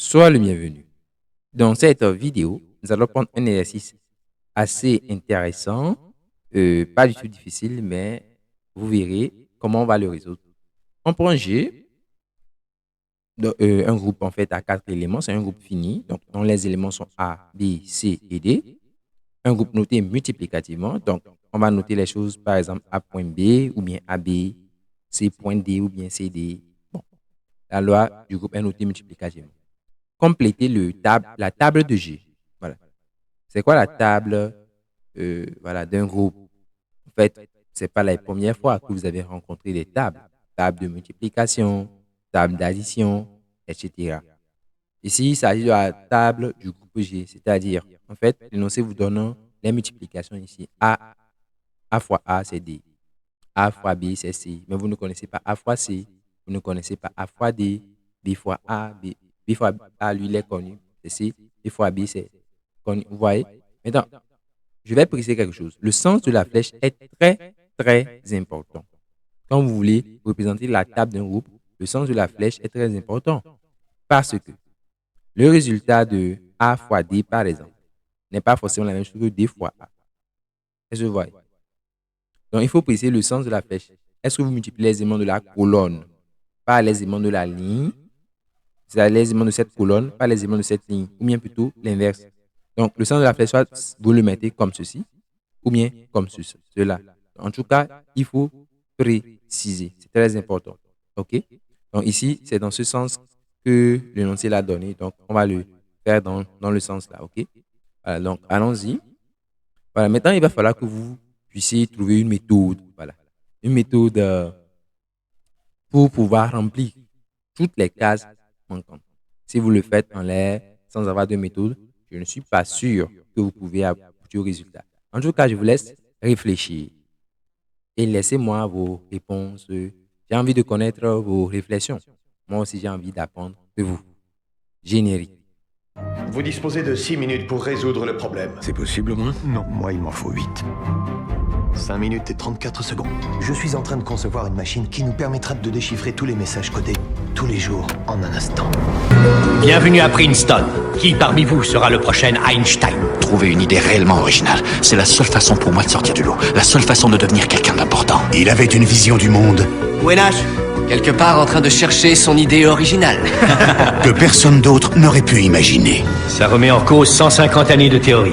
Sois le bienvenu. Dans cette vidéo, nous allons prendre un exercice assez intéressant, pas du tout difficile, mais vous verrez comment on va le résoudre. On prend G, un groupe en fait à 4 éléments, c'est un groupe fini, donc dont les éléments sont A, B, C et D. Un groupe noté multiplicativement, donc on va noter les choses par exemple A point B ou bien AB, C point D ou bien CD. Bon, la loi du groupe est notée multiplicativement. Compléter la table de G. Voilà. C'est quoi la table voilà, d'un groupe? En fait, c'est pas la première fois que vous avez rencontré des tables. Table de multiplication, table d'addition, etc. Ici, il s'agit de la table du groupe G, c'est-à-dire, en fait, l'énoncé vous donnant les multiplications ici. A fois A, c'est D. A fois B, c'est C. Mais vous ne connaissez pas A fois C. Vous ne connaissez pas A fois D. B fois A, B fois A, lui, il est connu. C'est C. B fois B, c'est connu. Vous voyez? Maintenant, je vais préciser quelque chose. Le sens de la flèche est très, très important. Quand vous voulez représenter la table d'un groupe, le sens de la flèche est très important. Parce que le résultat de A fois D, par exemple, n'est pas forcément la même chose que D fois A. Est-ce que vous voyez? Donc, il faut préciser le sens de la flèche. Est-ce que vous multipliez les éléments de la colonne par les éléments de la ligne? C'est-à-dire les éléments de cette colonne par les éléments de cette ligne, ou bien plutôt l'inverse. Donc, le sens de la flèche, soit vous le mettez comme ceci, ou bien comme cela. En tout cas, il faut préciser. C'est très important. OK? Donc, ici, c'est dans ce sens que l'énoncé l'a donné. Donc, on va le faire dans le sens là. OK? Voilà, donc, allons-y. Voilà, maintenant, il va falloir que vous puissiez trouver une méthode. Voilà. Une méthode pour pouvoir remplir toutes les cases manquantes. Si vous le faites en l'air sans avoir de méthode, je ne suis pas sûr que vous pouvez aboutir au résultat. En tout cas, je vous laisse réfléchir et laissez-moi vos réponses. J'ai envie de connaître vos réflexions. Moi aussi, j'ai envie d'apprendre de vous. Générique. Vous disposez de 6 minutes pour résoudre le problème. C'est possible au moins? Non, moi il m'en faut 8. 5 minutes et 34 secondes. Je suis en train de concevoir une machine qui nous permettra de déchiffrer tous les messages codés, tous les jours, en un instant. Bienvenue à Princeton. Qui parmi vous sera le prochain Einstein? Trouver une idée réellement originale, c'est la seule façon pour moi de sortir du lot. La seule façon de devenir quelqu'un d'important. Il avait une vision du monde Où est Nash? Quelque part en train de chercher son idée originale. que personne d'autre n'aurait pu imaginer. Ça remet en cause 150 années de théorie.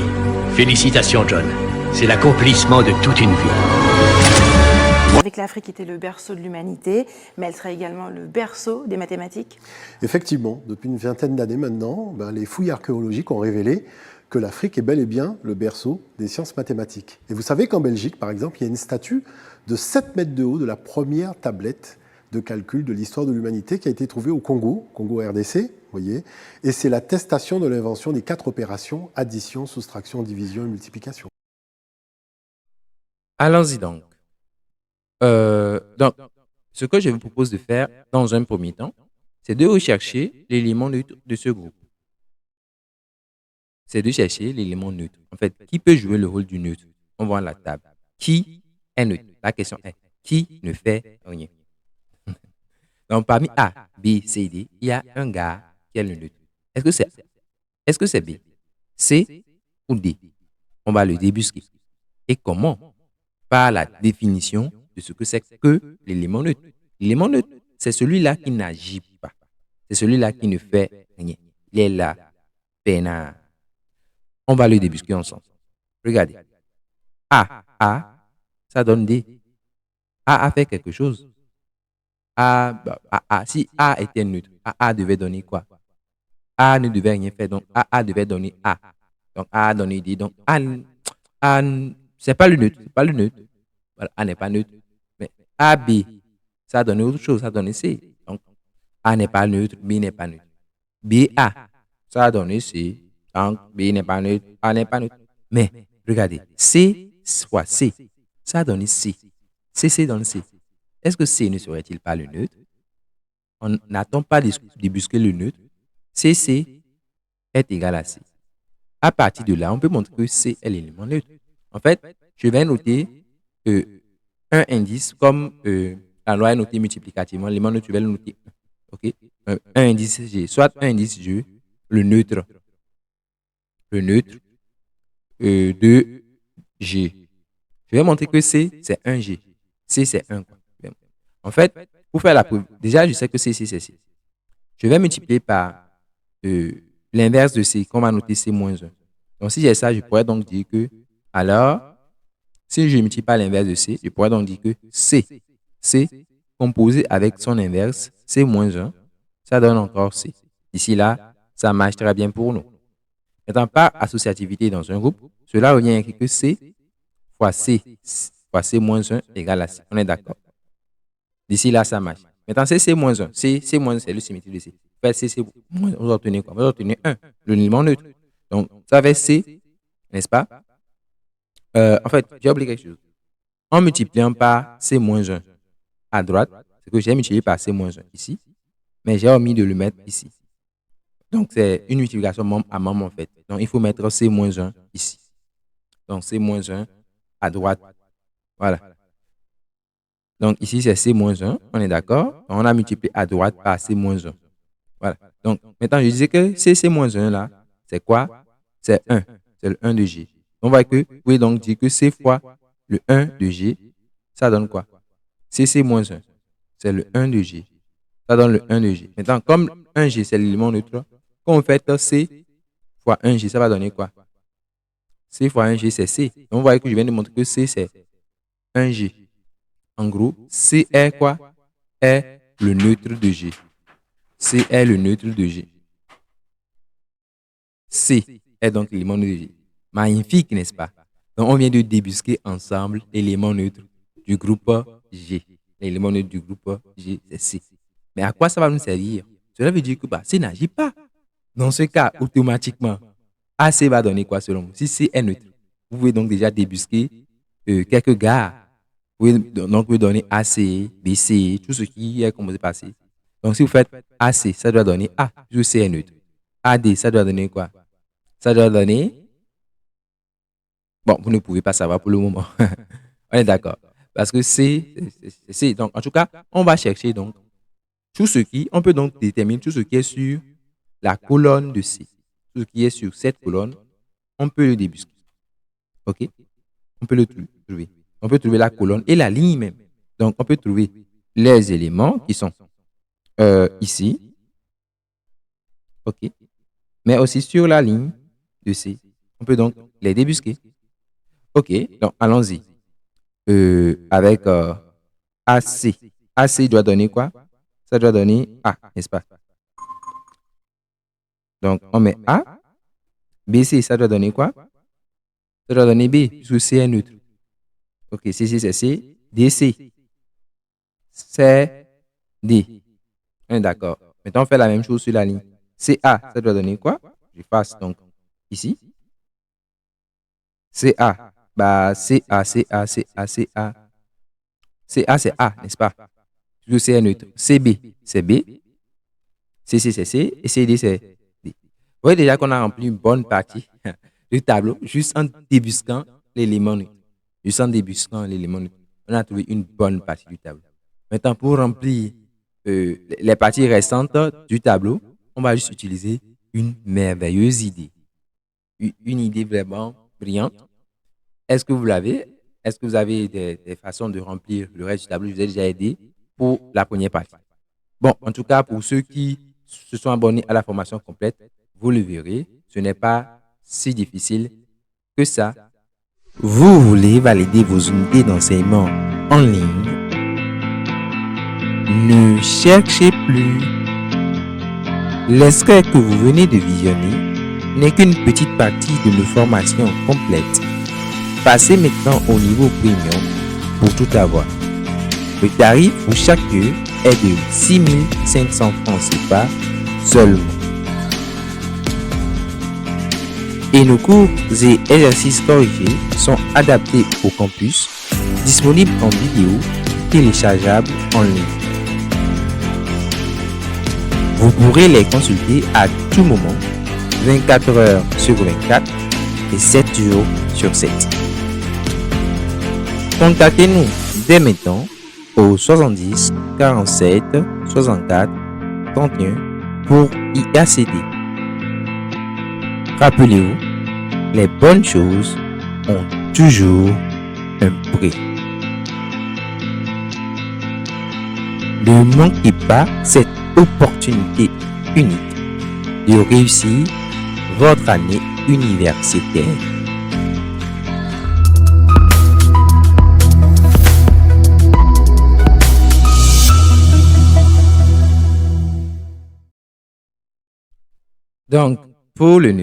Félicitations, John. C'est l'accomplissement de toute une vie. Avec l'Afrique était le berceau de l'humanité, mais elle sera également le berceau des mathématiques. Effectivement, depuis une vingtaine d'années maintenant, les fouilles archéologiques ont révélé que l'Afrique est bel et bien le berceau des sciences mathématiques. Et vous savez qu'en Belgique, par exemple, il y a une statue de 7 mètres de haut de la première tablette de calcul de l'histoire de l'humanité qui a été trouvée au Congo, Congo RDC, vous voyez, et c'est l'attestation de l'invention des 4 opérations, addition, soustraction, division et multiplication. Allons-y donc. Donc, ce que je vous propose de faire dans un premier temps, c'est de rechercher l'élément neutre de ce groupe. C'est de chercher l'élément neutre. En fait, qui peut jouer le rôle du neutre? On voit la table. Qui est neutre? La question est, qui ne fait rien? Donc, parmi A, B, C, D, il y a un gars qui est le neutre. Est-ce que c'est B, C ou D? On va le débusquer. Et comment? Par la définition de ce que c'est que l'élément neutre. L'élément neutre, c'est celui-là qui n'agit pas. C'est celui-là qui ne fait rien. Il est là, peinard. On va le débusquer ensemble. Regardez. A, ça donne D. A fait quelque chose. Si A était neutre, A devait donner quoi? A ne devait rien faire, donc A devait donner A. Donc A a donné D. Donc A c'est pas le neutre, c'est pas le neutre. Voilà, A n'est pas neutre. Mais A, B, ça a donné autre chose, ça a donné C. Donc A n'est pas neutre, B n'est pas neutre. B, A, ça a donné C. Donc B n'est pas neutre, A n'est pas neutre. Mais regardez, C fois C, ça a donné C. C donne C. Est-ce que C ne serait-il pas le neutre? On n'attend pas de débusquer le neutre. C est égal à C. À partir de là, on peut montrer que C est l'élément neutre. En fait, je vais noter un indice comme la loi est notée multiplicativement. L'élément neutre, je vais le noter 1. OK? Un indice G, soit un indice G, le neutre de G. Je vais montrer que C, c'est 1G. C, c'est 1. En fait, pour faire la preuve, déjà, je sais que C, c'est C. Je vais multiplier par l'inverse de C, qu'on va noter C moins 1. Donc, si j'ai ça, je pourrais donc dire que, alors, si je multiplie par l'inverse de C, je pourrais donc dire que C composé avec son inverse, C moins 1, ça donne encore C. Ici, là, ça marche très bien pour nous. Maintenant, par associativité dans un groupe, cela revient à écrire que C fois C moins 1 égale à C. On est d'accord. D'ici là, ça marche. Maintenant, C moins 1. C moins 1, c'est le symétrique de C. En fait, C moins 1, vous obtenez quoi? Vous obtenez 1, l'élément neutre. Donc, ça va être C, n'est-ce pas? En fait, j'ai oublié quelque chose. En multipliant par C moins 1 à droite, c'est que j'ai multiplié par C moins 1 ici, mais j'ai omis de le mettre ici. Donc, c'est une multiplication membre à membre, en fait. Donc, il faut mettre C moins 1 ici. Donc, C moins 1 à droite. Voilà. Donc, ici, c'est C moins 1. On est d'accord? On a multiplié à droite par C moins 1. Voilà. Donc, maintenant, je disais que C moins 1, là, c'est quoi? C'est 1. C'est le 1 de G. On voit que, vous pouvez donc dire que C fois le 1 de G, ça donne quoi? C moins 1. C'est le 1 de G. Ça donne le 1 de G. Maintenant, comme 1G, c'est l'élément neutre, quand on fait C fois 1G, ça va donner quoi? C fois 1G, c'est C. Donc, on voit que je viens de montrer que C, c'est 1G. En gros, C est quoi? Est le neutre de G. C est le neutre de G. C est donc l'élément neutre de G. Magnifique, n'est-ce pas? Donc, on vient de débusquer ensemble l'élément neutre du groupe G. L'élément neutre du groupe G, c'est C. Mais à quoi ça va nous servir? Cela veut dire que C n'agit pas. Dans ce cas, automatiquement, AC va donner quoi selon vous? Si C est neutre, vous pouvez donc déjà débusquer quelques gares. Vous pouvez donner AC, BC, tout ce qui est composé par C. Donc, si vous faites AC, ça doit donner A, puisque C est neutre. AD, ça doit donner quoi? Ça doit donner... Bon, vous ne pouvez pas savoir pour le moment. On est d'accord. Parce que C, c'est C. Donc, en tout cas, on va chercher donc tout ce qui... On peut donc déterminer tout ce qui est sur la colonne de C. Tout ce qui est sur cette colonne, on peut le débusquer. OK? On peut le trouver. On peut trouver la colonne et la ligne même. Donc, on peut trouver les éléments qui sont ici. OK? Mais aussi sur la ligne de C. On peut donc les débusquer. OK? Donc, allons-y. Avec AC. AC doit donner quoi? Ça doit donner A, n'est-ce pas? Donc, on met A. BC, ça doit donner quoi? Ça doit donner B, puisque C est neutre. OK, C, c'est C. DC, c'est D. On est d'accord. Maintenant, on fait la même chose sur la ligne. CA, ça doit donner quoi? Je passe donc ici. CA, bah CA. CA, c'est A, n'est-ce pas? Puisque C est neutre. CB, c'est B. CC, c'est C. Et CD, c'est D. Vous voyez déjà qu'on a rempli une bonne partie du tableau juste en débusquant l'élément neutre. Juste en débusquant l'élément neutre. On a trouvé une bonne partie du tableau. Maintenant, pour remplir les parties restantes du tableau, on va juste utiliser une merveilleuse idée. Une idée vraiment brillante. Est-ce que vous l'avez? Est-ce que vous avez des façons de remplir le reste du tableau? Je vous ai déjà aidé pour la première partie. Bon, en tout cas, pour ceux qui se sont abonnés à la formation complète, vous le verrez, ce n'est pas si difficile que ça. Vous voulez valider vos unités d'enseignement en ligne? Ne cherchez plus. L'extrait que vous venez de visionner n'est qu'une petite partie de nos formations complètes. Passez maintenant au niveau premium pour tout avoir. Le tarif pour chaque heure est de 6500 francs CFA seulement. Et nos cours et exercices corrigés sont adaptés au campus, disponibles en vidéo, téléchargeables en ligne. Vous pourrez les consulter à tout moment, 24 heures sur 24 et 7 jours sur 7. Contactez-nous dès maintenant au 70 47 64 31 pour y accéder. Rappelez-vous, les bonnes choses ont toujours un prix. Ne manquez pas cette opportunité unique de réussir votre année universitaire. Donc, pour le